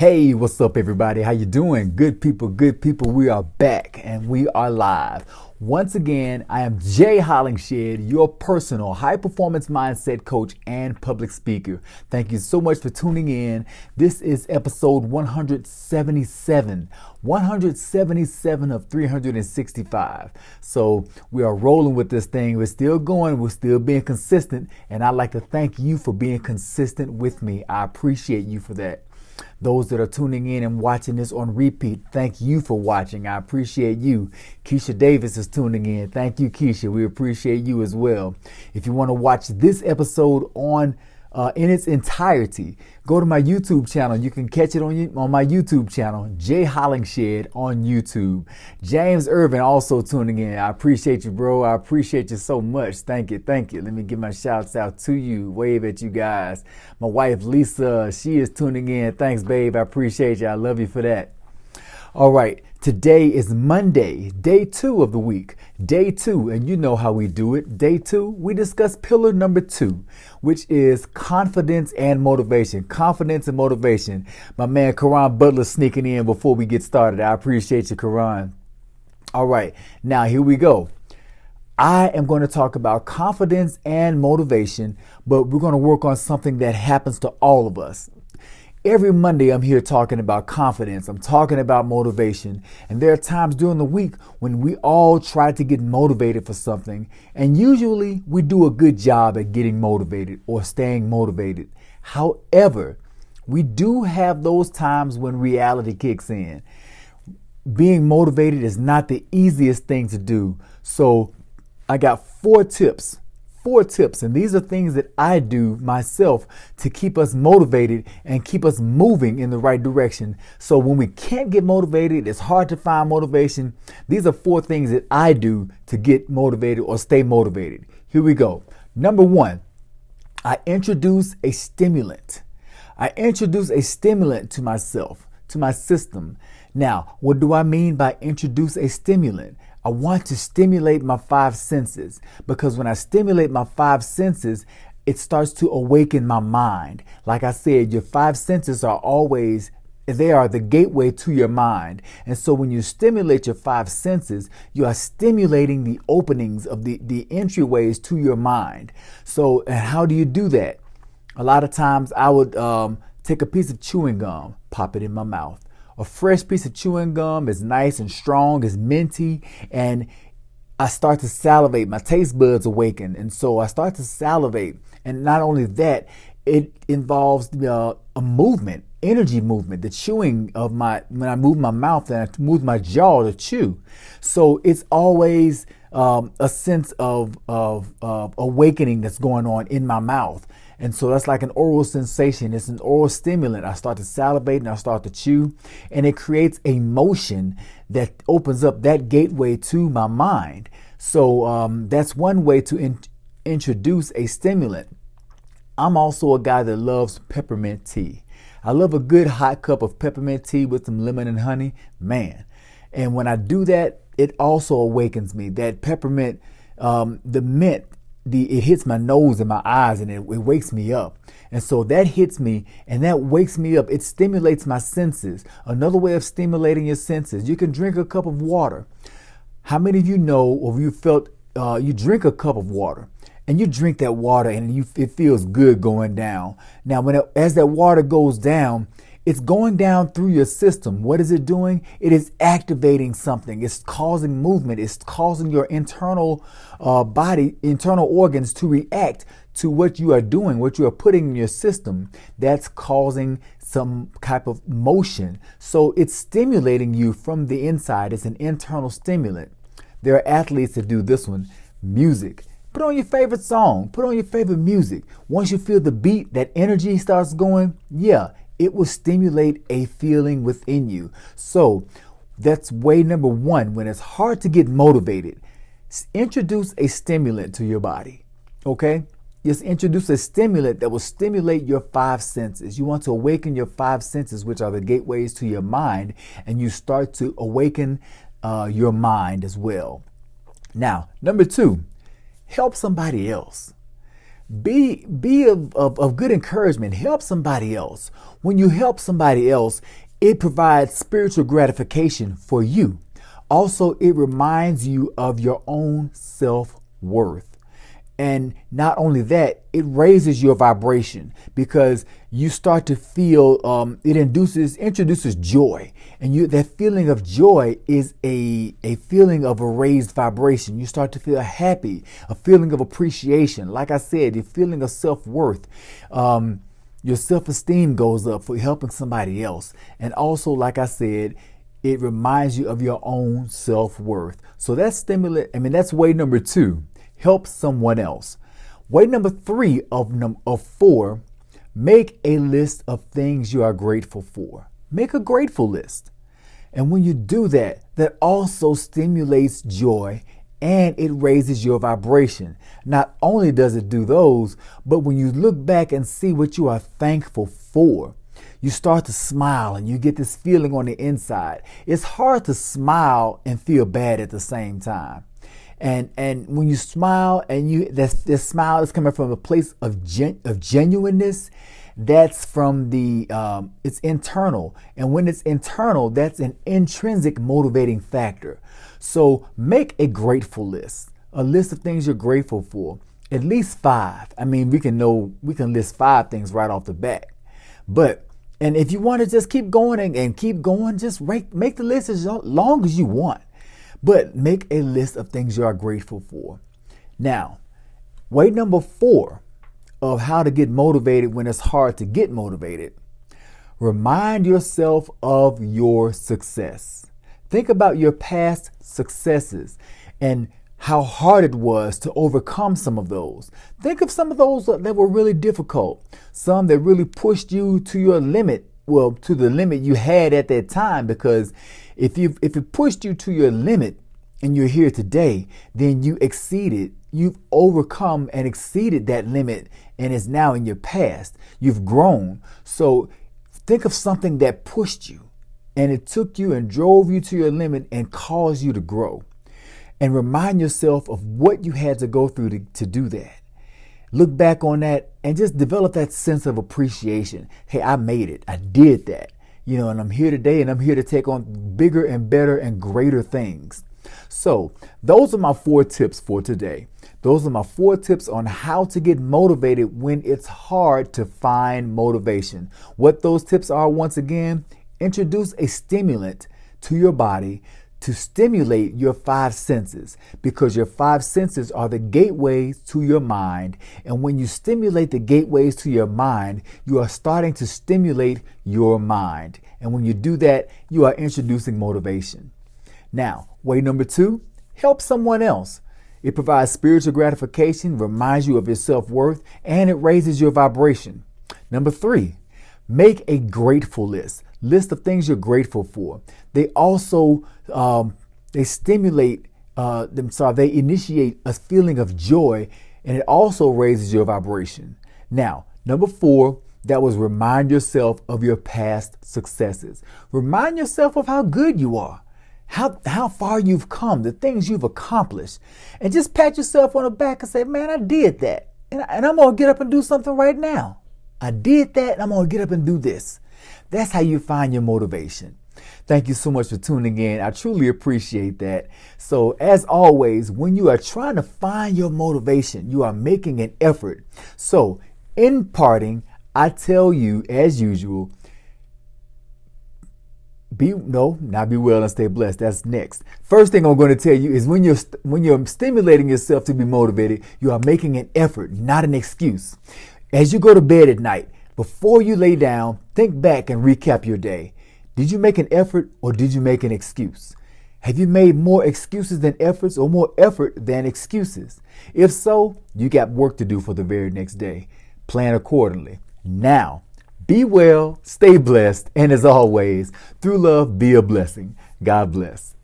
Hey, what's up everybody? How you doing? Good people, we are back and we are live. Once again, I am Jay Hollingshed, your personal high performance mindset coach and public speaker. Thank you so much for tuning in. This is episode 177 of 365. So we are rolling with this thing. We're still going. We're still being consistent. And I'd like to thank you for being consistent with me. I appreciate you for that. Those that are tuning in and watching this on repeat, thank you for watching. I appreciate you. Keisha Davis is tuning in. Thank you, Keisha. We appreciate you as well. If you want to watch this episode in its entirety, go to my YouTube channel. You can catch it on my YouTube channel, Jay Hollingshed on YouTube. James Irvin also tuning in. I appreciate you, bro. I appreciate you so much. Thank you. Let me give my shouts out to you. Wave at you guys. My wife, Lisa, she is tuning in. Thanks, babe. I appreciate you. I love you for that. All right. Today is Monday, day 2 of the week. Day 2, and you know how we do it. Day 2, we discuss pillar number 2, which is confidence and motivation. Confidence and motivation. My man, Karan Butler, sneaking in before we get started. I appreciate you, Karan. All right, now here we go. I am going to talk about confidence and motivation, but we're going to work on something that happens to all of us. Every Monday, I'm here talking about confidence. I'm talking about motivation. And there are times during the week when we all try to get motivated for something. And usually we do a good job at getting motivated or staying motivated. However, we do have those times when reality kicks in. Being motivated is not the easiest thing to do. So I got 4 tips. 4 tips, and these are things that I do myself to keep us motivated and keep us moving in the right direction. So when we can't get motivated, it's hard to find motivation. These are 4 things that I do to get motivated or stay motivated. Here we go. Number 1, I introduce a stimulant. I introduce a stimulant to myself, to my system. Now, what do I mean by introduce a stimulant? I want to stimulate my 5 senses, because when I stimulate my 5 senses, it starts to awaken my mind. Like I said, your 5 senses are the gateway to your mind. And so when you stimulate your 5 senses, you are stimulating the openings of the entryways to your mind. So, and how do you do that? A lot of times I would take a piece of chewing gum, pop it in my mouth. A fresh piece of chewing gum is nice and strong, is minty, and I start to salivate. My taste buds awaken, and so I start to salivate. And not only that, it involves a movement, energy movement, the chewing of when I move my mouth and I move my jaw to chew. So it's always a sense of awakening that's going on in my mouth. And so that's like an oral sensation. It's an oral stimulant. I start to salivate and I start to chew, and it creates a motion that opens up that gateway to my mind. So that's one way to introduce a stimulant. I'm also a guy that loves peppermint tea. I love a good hot cup of peppermint tea with some lemon and honey, man. And when I do that, it also awakens me. That peppermint, the mint, it hits my nose and my eyes, and it wakes me up. And so that hits me and that wakes me up. It stimulates my senses. Another way of stimulating your senses, you can drink a cup of water. How many of you know, or you felt, you drink a cup of water and you drink that water and it feels good going down. Now, as that water goes down, it's going down through your system. What is it doing? It is activating something. It's causing movement. It's causing your internal internal organs to react to what you are doing, what you are putting in your system. That's causing some type of motion. So it's stimulating you from the inside. It's an internal stimulant. There are athletes that do this one. Music. Put on your favorite song. Put on your favorite music. Once you feel the beat, that energy starts going, it will stimulate a feeling within you. So that's way number 1. When it's hard to get motivated, introduce a stimulant to your body. Okay? Just introduce a stimulant that will stimulate your 5 senses. You want to awaken your 5 senses, which are the gateways to your mind, and you start to awaken your mind as well. Now, number 2, help somebody else. Be of good encouragement. Help somebody else. When you help somebody else, it provides spiritual gratification for you. Also, it reminds you of your own self-worth. And not only that, it raises your vibration because you start to feel, it introduces joy. And that feeling of joy is a feeling of a raised vibration. You start to feel happy, a feeling of appreciation. Like I said, a feeling of self-worth. Your self-esteem goes up for helping somebody else. And also, like I said, it reminds you of your own self-worth. So that's that's way number 2. Help someone else. Way number 3 of 4, make a list of things you are grateful for. Make a grateful list. And when you do that, that also stimulates joy and it raises your vibration. Not only does it do those, but when you look back and see what you are thankful for, you start to smile and you get this feeling on the inside. It's hard to smile and feel bad at the same time. And when you smile and this smile is coming from a place of genuineness, that's from it's internal. And when it's internal, that's an intrinsic motivating factor. So make a grateful list, a list of things you're grateful for, at least 5. I mean, we can list 5 things right off the bat. And if you want to just keep going and keep going, just make the list as long as you want. But make a list of things you are grateful for. Now, way number 4 of how to get motivated when it's hard to get motivated. Remind yourself of your success. Think about your past successes and how hard it was to overcome some of those. Think of some of those that were really difficult. Some that really pushed you to your limit. Well, to the limit you had at that time, because if it pushed you to your limit and you're here today, then you've overcome and exceeded that limit and is now in your past. You've grown. So think of something that pushed you and it took you and drove you to your limit and caused you to grow. And remind yourself of what you had to go through to do that. Look back on that and just develop that sense of appreciation. Hey, I made it. I did that. And I'm here today and I'm here to take on bigger and better and greater things. So those are my 4 tips for today. Those are my 4 tips on how to get motivated when it's hard to find motivation. What those tips are, once again, introduce a stimulant to your body to stimulate your 5 senses, because your 5 senses are the gateways to your mind. And when you stimulate the gateways to your mind, you are starting to stimulate your mind. And when you do that, you are introducing motivation. Now, way number 2, help someone else. It provides spiritual gratification, reminds you of your self-worth, and it raises your vibration. Number 3, make a grateful list. List of things you're grateful for. They also they initiate a feeling of joy, and it also raises your vibration. Now, number 4, that was remind yourself of your past successes. Remind yourself of how good you are, how far you've come, the things you've accomplished, and just pat yourself on the back and say, man, I did that, and I'm gonna get up and do something right now. I did that, and I'm gonna get up and do this. That's how you find your motivation. Thank you so much for tuning in. I truly appreciate that. So as always, when you are trying to find your motivation, you are making an effort. So in parting, I tell you, as usual, be well and stay blessed. That's next. First thing I'm going to tell you is when you're stimulating yourself to be motivated, you are making an effort, not an excuse. As you go to bed at night, before you lay down, think back and recap your day. Did you make an effort or did you make an excuse? Have you made more excuses than efforts or more effort than excuses? If so, you got work to do for the very next day. Plan accordingly. Now, be well, stay blessed, and as always, through love, be a blessing. God bless.